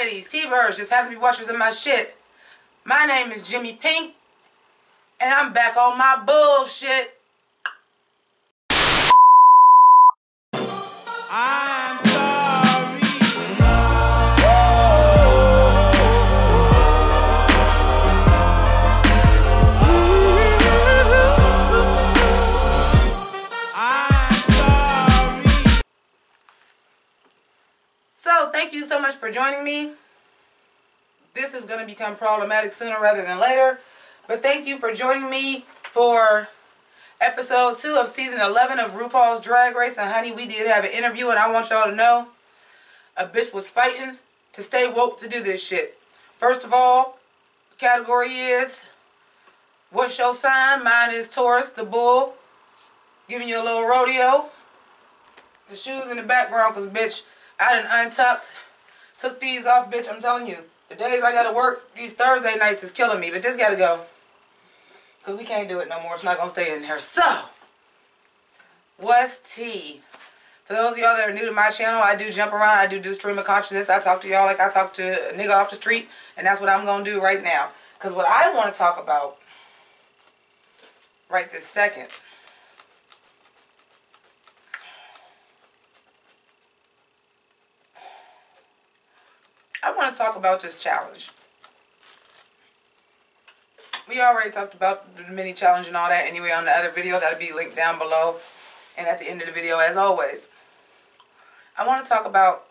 ladies, T-Birds, just happen to be watchers of my shit. My name is Jimmi Pynk, and I'm back on my bullshit. I'm sorry. I'm sorry. So, thank you so much for joining me. This is going to become problematic sooner rather than later. But thank you for joining me for episode 2 of season 11 of RuPaul's Drag Race. And honey, we did have an interview, and I want y'all to know a bitch was fighting to stay woke to do this shit. First of all, the category is, what's your sign? Mine is Taurus, the bull. Giving you a little rodeo. The shoes in the background, because bitch, I done untucked. Took these off, bitch, I'm telling you. The days I gotta work, these Thursday nights is killing me, but this gotta go. Because we can't do it no more. It's not gonna stay in here. So, what's tea? For those of y'all that are new to my channel, I do jump around. I do stream of consciousness. I talk to y'all like I talk to a nigga off the street. And that's what I'm gonna do right now. Because what I want to talk about right this second, I want to talk about this challenge. We already talked about the mini challenge and all that anyway on the other video. That'll be linked down below and at the end of the video as always. I want to talk about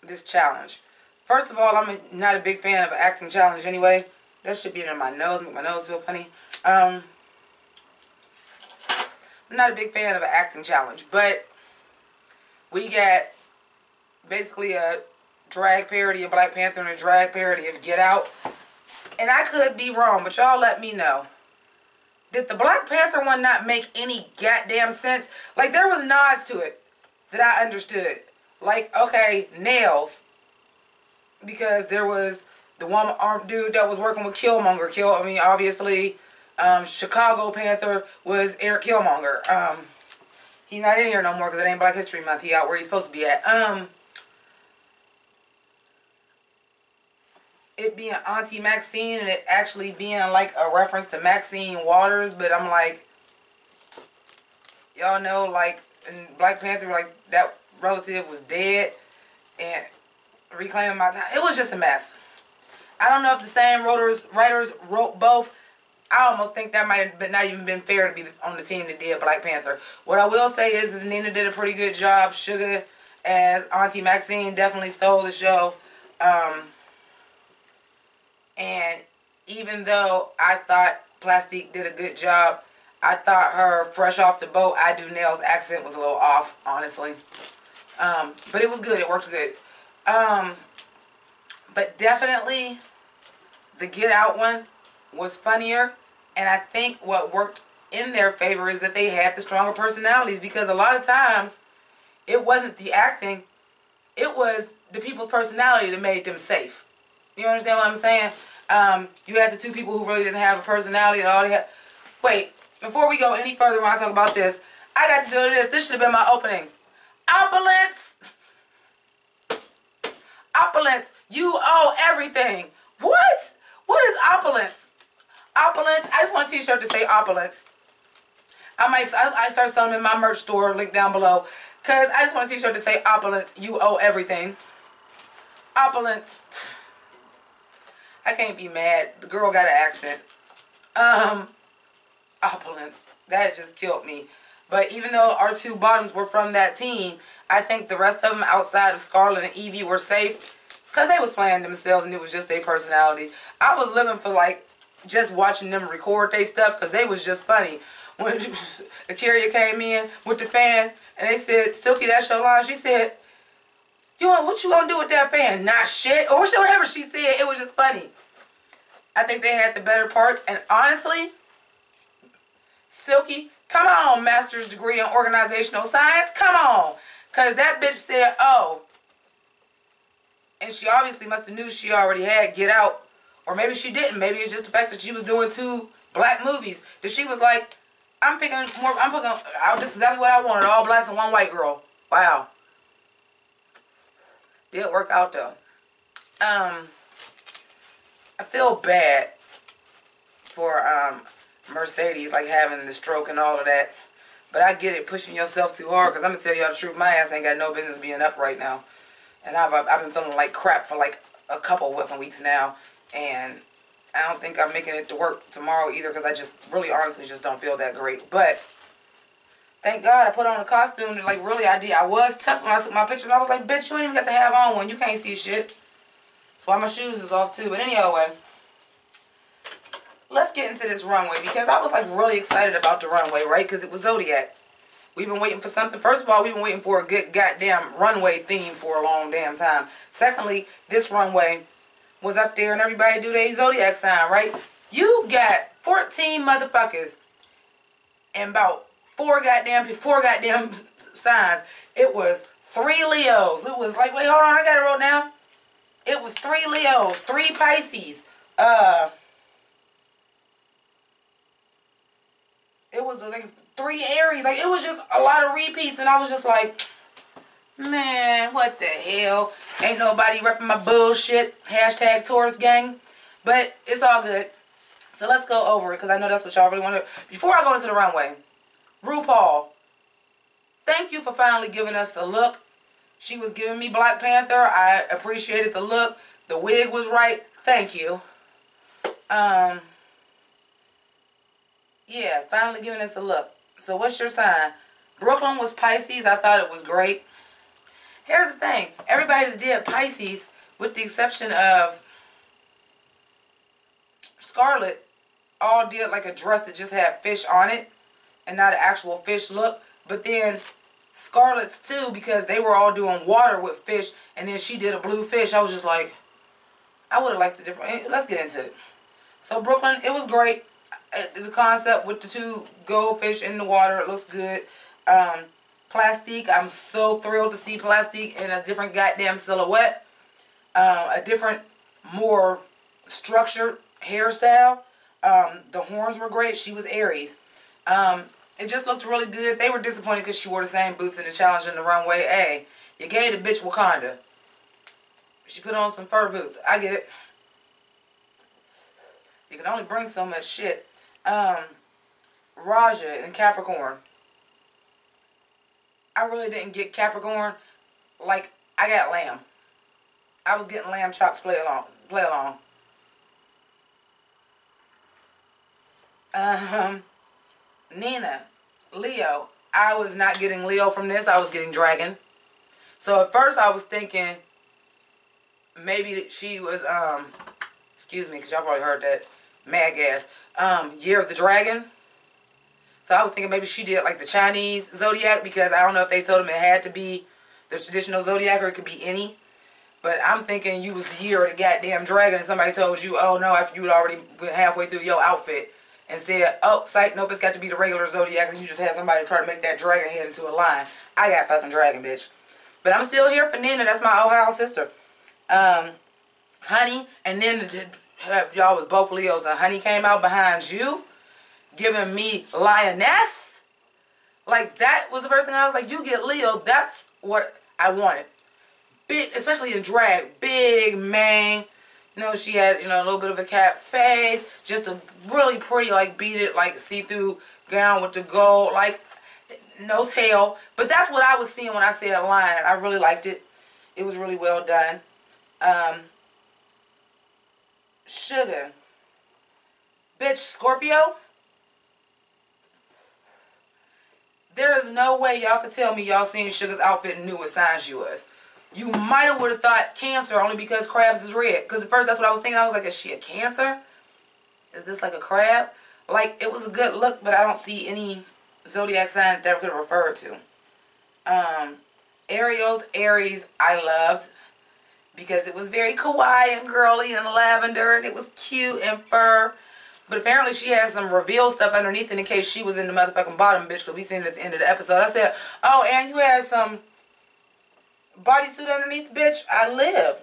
this challenge. First of all, I'm not a big fan of an acting challenge anyway. That should be in my nose, make my nose feel funny. I'm not a big fan of an acting challenge, but we got basically a drag parody of Black Panther and a drag parody of Get Out. And I could be wrong, but y'all let me know. Did the Black Panther one not make any goddamn sense? Like, there was nods to it that I understood. Like, okay, nails. Because there was the one armed dude that was working with Killmonger. Obviously, Chicago Panther was Eric Killmonger. He's not in here no more because it ain't Black History Month. He out where he's supposed to be at. It being Auntie Maxine and it actually being like a reference to Maxine Waters, but I'm like, y'all know, like in Black Panther, like that relative was dead and reclaiming my time. It was just a mess. I don't know if the same writers wrote both. I almost think that might have not even been fair to be on the team that did Black Panther. What I will say is Nina did a pretty good job. Sugar as Auntie Maxine definitely stole the show. And even though I thought Plastique did a good job, I thought her fresh off the boat, I do nails accent was a little off, honestly. But it was good. It worked good. But definitely the Get Out one was funnier. And I think what worked in their favor is that they had the stronger personalities. Because a lot of times, it wasn't the acting. It was the people's personality that made them safe. You understand what I'm saying? You had the two people who really didn't have a personality and all they had. Wait, before we go any further when I talk about this, I got to do this. This should have been my opening. Opulence! Opulence, you owe everything. What? What is opulence? Opulence, I just want a t-shirt to say opulence. I start selling them in my merch store, link down below. Because I just want a t-shirt to say opulence, you owe everything. Opulence. I can't be mad. The girl got an accent. Opulence. That just killed me. But even though our two bottoms were from that team, I think the rest of them outside of Scarlett and Evie were safe. Because they was playing themselves and it was just their personality. I was living for like just watching them record their stuff because they was just funny. When Akira came in with the fan and they said, Silky, that's your line. She said, what you gonna do with that fan? Not shit. Or whatever she said. It was just funny. I think they had the better parts. And honestly, Silky, come on, master's degree in organizational science. Come on. Because that bitch said, oh. And she obviously must have knew she already had Get Out. Or maybe she didn't. Maybe it's just the fact that she was doing 2 black movies. That she was like, this is exactly what I wanted. All blacks and 1 white girl. Wow. Did work out though. I feel bad for Mercedes, like having the stroke and all of that. But I get it, pushing yourself too hard, because I'm going to tell y'all the truth, my ass ain't got no business being up right now. And I've been feeling like crap for like a couple fucking weeks now. And I don't think I'm making it to work tomorrow either, because I just really honestly just don't feel that great. But thank God I put on a costume that, like, really I did. I was tucked when I took my pictures. I was like, bitch, you ain't even got to have on one. You can't see shit. That's why my shoes is off too. But anyway, let's get into this runway, because I was like really excited about the runway, right? Because it was Zodiac. We've been waiting for something. First of all, we've been waiting for a good goddamn runway theme for a long damn time. Secondly, this runway was up there and everybody do their Zodiac sign, right? You got 14 motherfuckers and about four goddamn signs. It was 3 Leos. It was like, wait, hold on, I got it wrote down. It was 3 Leos, 3 Pisces. It was like 3 Aries. Like, it was just a lot of repeats, and I was just like, man, what the hell? Ain't nobody repping my bullshit. Hashtag Taurus gang. But it's all good. So let's go over it, because I know that's what y'all really want to. Before I go into the runway, RuPaul, thank you for finally giving us a look. She was giving me Black Panther. I appreciated the look. The wig was right. Thank you. Yeah, finally giving us a look. So what's your sign? Brooklyn was Pisces. I thought it was great. Here's the thing. Everybody that did Pisces, with the exception of Scarlett, all did like a dress that just had fish on it and not an actual fish look. But then Scarlett's too, because they were all doing water with fish, and then she did a blue fish. I was just like, I would have liked a different. Let's get into it. So Brooklyn, it was great. The concept with the 2 goldfish in the water, it looks good. Plastique, I'm so thrilled to see Plastique in a different goddamn silhouette. A different, more structured hairstyle. The horns were great. She was Aries. It just looked really good. They were disappointed because she wore the same boots in the challenge in the runway. Hey, you gave the bitch Wakanda. She put on some fur boots. I get it. You can only bring so much shit. Raja and Capricorn. I really didn't get Capricorn. Like, I got lamb. I was getting lamb chops play along. Nina, Leo. I was not getting Leo from this. I was getting dragon. So at first I was thinking maybe she was, excuse me, because y'all probably heard that mad gas, Year of the Dragon. So I was thinking maybe she did like the Chinese zodiac, because I don't know if they told him it had to be the traditional zodiac or it could be any. But I'm thinking you was the year of the goddamn dragon, and somebody told you, oh no, after you had already went halfway through your outfit and said, oh, psych, nope, it's got to be the regular zodiac, and you just had somebody try to make that dragon head into a line. I got fucking dragon, bitch. But I'm still here for Nina. That's my Ohio sister. Honey, and then y'all was both Leos, and Honey came out behind you, giving me Lioness. Like, that was the first thing I was like, you get Leo. That's what I wanted. Big, especially in drag, big mane. You know, she had, you know, a little bit of a cat face. Just a really pretty, like, beaded, like, see-through gown with the gold. Like, no tail. But that's what I was seeing when I said lion. I really liked it. It was really well done. Sugar. Bitch, Scorpio. There is no way y'all could tell me y'all seen Sugar's outfit and knew what sign she was. You might have would have thought Cancer only because crabs is red. Because at first that's what I was thinking. I was like, is she a Cancer? Is this like a crab? Like, it was a good look, but I don't see any zodiac sign that could refer to. Aries, I loved. Because it was very kawaii and girly and lavender, and it was cute and fur. But apparently she had some reveal stuff underneath in case she was in the motherfucking bottom, bitch, because we seen it at the end of the episode. I said, oh, and you had some bodysuit underneath, bitch. I live.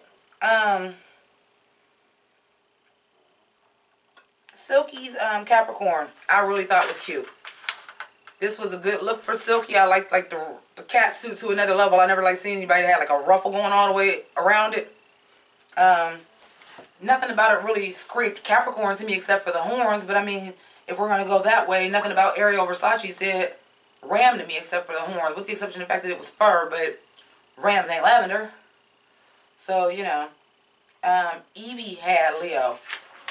Silky's Capricorn, I really thought was cute. This was a good look for Silky. I liked like the cat suit to another level. I never like seeing anybody that had like a ruffle going all the way around it. Nothing about it really scraped Capricorn to me except for the horns. But I mean, if we're going to go that way, nothing about Ariel Versace said ram to me except for the horns. With the exception of the fact that it was fur, but rams ain't lavender. So, you know, Evie had Leo.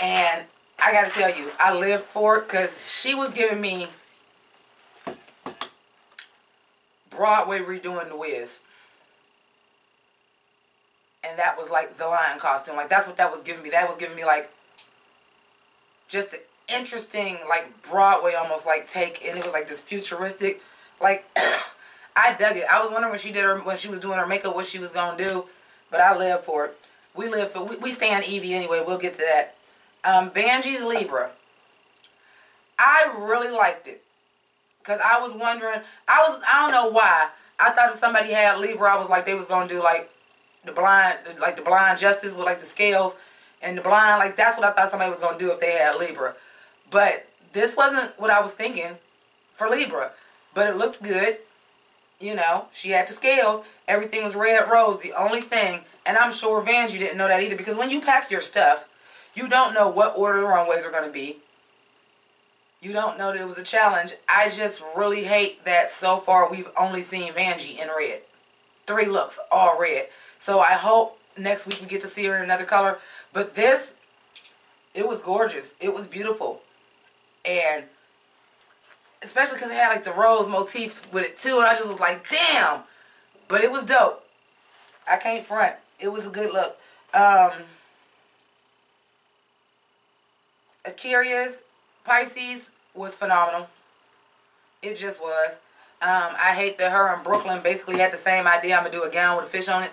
And I got to tell you, I lived for it because she was giving me Broadway redoing The Wiz. And that was like the lion costume. Like, that's what that was giving me. That was giving me, like, just an interesting, like, Broadway almost, like, take. And it was, like, this futuristic. Like, I dug it. I was wondering when she was doing her makeup, what she was going to do. But I lived for it. We stay on Evie anyway. We'll get to that. Vanjie's Libra. I really liked it. Because I was wondering, I don't know why. I thought if somebody had Libra, I was like, they was going to do, like, the blind justice with, like, the scales and the blind. Like, that's what I thought somebody was going to do if they had Libra. But this wasn't what I was thinking for Libra. But it looked good. You know, she had the scales. Everything was red rose. The only thing, and I'm sure Vanjie didn't know that either, because when you pack your stuff, you don't know what order the runways are going to be. You don't know that it was a challenge. I just really hate that so far we've only seen Vanjie in red. 3 looks, all red. So I hope next week we get to see her in another color. But this, it was gorgeous. It was beautiful. And especially because it had like the rose motif with it too. And I just was like, damn. But it was dope. I can't front. It was a good look. Aquarius, Pisces was phenomenal. It just was. I hate that her and Brooklyn basically had the same idea. I'm going to do a gown with a fish on it.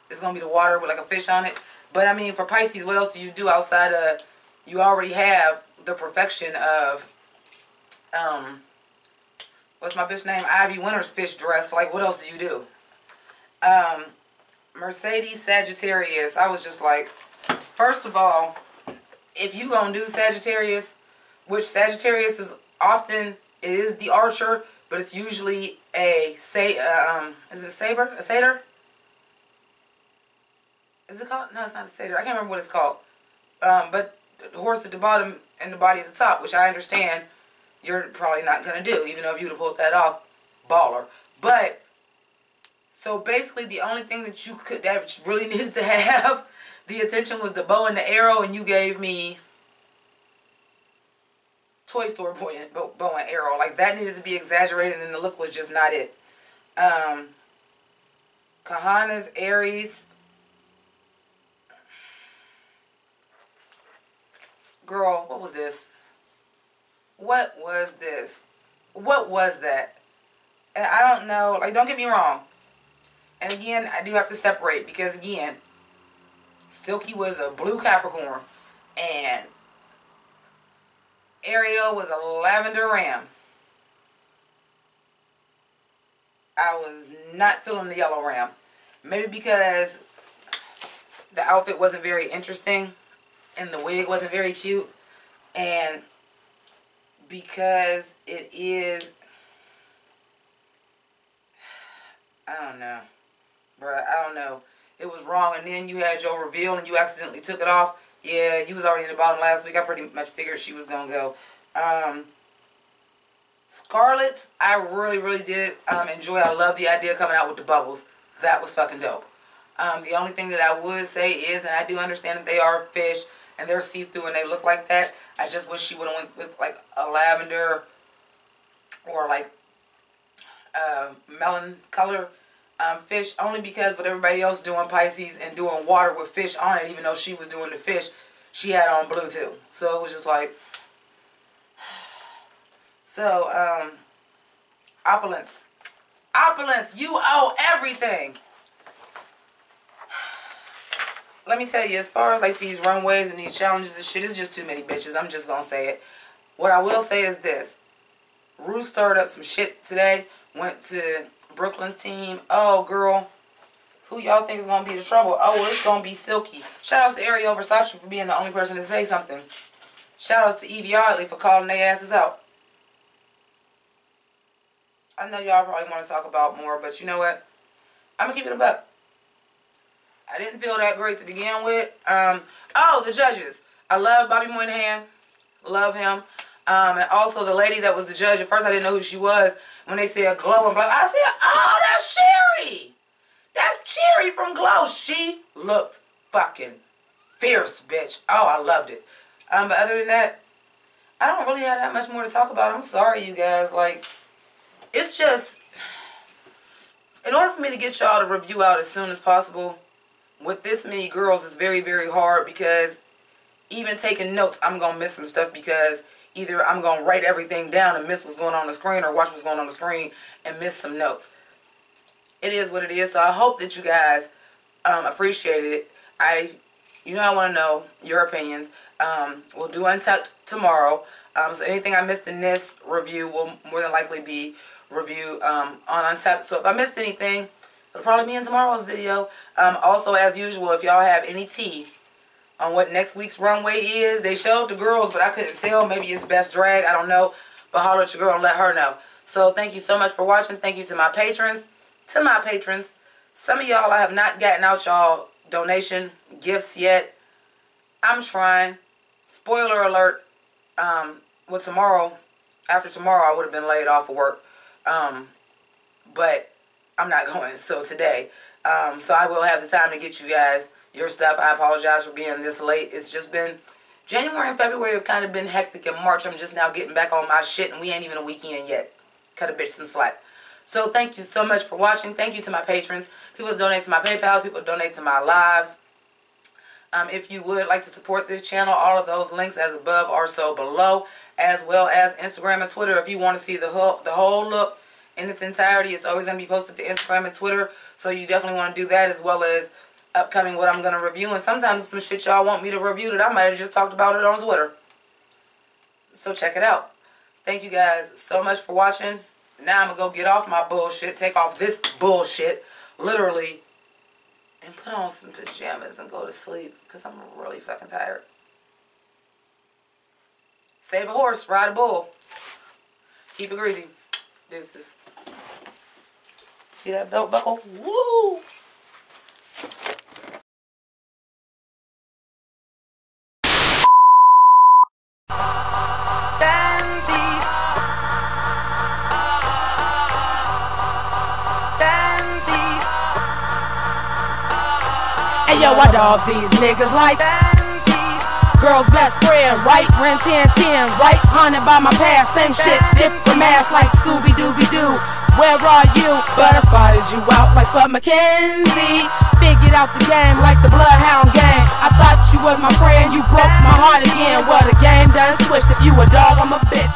It's going to be the water with like a fish on it. But I mean, for Pisces, what else do you do outside of, you already have the perfection of, what's my bitch name? Ivy Winter's fish dress. Like, what else do you do? Mercedes Sagittarius. I was just like, first of all, if you gonna do Sagittarius, which Sagittarius is often, it is the archer, but it's usually a, is it a saber? A satyr? Is it called? No, it's not a satyr. I can't remember what it's called. But the horse at the bottom and the body at the top, which I understand you're probably not going to do, even though if you'd have pulled that off, baller. But, so basically the only thing that you could, that really needed to have the attention was the bow and the arrow, and you gave me Toy Story bow and arrow. Like, that needed to be exaggerated, and then the look was just not it. Kahana's Aries. Girl, what was this? What was this? What was that? And I don't know. Like, don't get me wrong. And again, I do have to separate, because again, Silky was a blue Capricorn and Ariel was a lavender ram. I was not feeling the yellow ram. Maybe because the outfit wasn't very interesting and the wig wasn't very cute, and because it is, I don't know, bruh, I don't know. It was wrong, and then you had your reveal and you accidentally took it off. Yeah, you was already in the bottom last week. I pretty much figured she was going to go. Scarlett's, I really, really did enjoy. I love the idea of coming out with the bubbles. That was fucking dope. The only thing that I would say is, and I do understand that they are fish and they're see-through and they look like that, I just wish she would have went with like a lavender or like melon color fish, only because with everybody else doing Pisces and doing water with fish on it, even though she was doing the fish, she had on blue too. So it was just like, so opulence, you owe everything. Let me tell you, as far as like these runways and these challenges and shit, it's just too many bitches. I'm just gonna say it. What I will say is this: Ru stirred up some shit today. Went to Brooklyn's team. Oh, girl. Who y'all think is going to be the trouble? Oh, well, it's going to be Silky. Shout outs to Ariel Versace for being the only person to say something. Shout outs to Evie Oddly for calling their asses out. I know y'all probably want to talk about more, but you know what? I'm going to keep it a buck. I didn't feel that great to begin with. Oh, the judges. I love Bobby Moynihan. Love him. And also the lady that was the judge. At first I didn't know who she was. When they said Glow and Black, I said, oh, that's Cherry. That's Cherry from Glow. She looked fucking fierce, bitch. Oh, I loved it. But other than that, I don't really have that much more to talk about. I'm sorry, you guys. Like, it's just, in order for me to get y'all to review out as soon as possible, with this many girls, it's very, very hard because even taking notes, I'm going to miss some stuff because either I'm going to write everything down and miss what's going on the screen or watch what's going on the screen and miss some notes. It is what it is. So I hope that you guys appreciated it. I want to know your opinions. We'll do Untucked tomorrow. So anything I missed in this review will more than likely be reviewed on Untucked. So if I missed anything, it'll probably be in tomorrow's video. Also, as usual, if y'all have any tea on what next week's runway is, they showed the girls, but I couldn't tell. Maybe it's Best Drag. I don't know. But holler at your girl and let her know. So thank you so much for watching. Thank you to my patrons. Some of y'all I have not gotten out y'all donation gifts yet. I'm trying. Spoiler alert. Well, tomorrow, after tomorrow, I would have been laid off of work. But I'm not going. So today. So I will have the time to get you guys your stuff. I apologize for being this late. It's just been January and February have kind of been hectic. In March, I'm just now getting back on my shit, and we ain't even a weekend yet. Cut a bitch some slack. So thank you so much for watching. Thank you to my patrons. People that donate to my PayPal. People that donate to my lives. If you would like to support this channel, all of those links as above are so below, as well as Instagram and Twitter. If you want to see the whole look in its entirety, it's always going to be posted to Instagram and Twitter. So you definitely want to do that, as well as upcoming what I'm going to review. And sometimes some shit y'all want me to review that I might have just talked about it on Twitter. So check it out. Thank you guys so much for watching. Now I'm going to go get off my bullshit, take off this bullshit, literally, and put on some pajamas and go to sleep because I'm really fucking tired. Save a horse, ride a bull. Keep it greasy. Deuces. See that belt buckle? Woo! Yo, I dog these niggas like girl's best friend, right? Ran 10-10, right? Haunted by my past, same shit, different mask like Scooby-Dooby-Doo. Where are you? But I spotted you out like Spud McKenzie. Figured out the game like the Bloodhound game. I thought you was my friend, you broke my heart again. Well, the game done switched. If you a dog, I'm a bitch.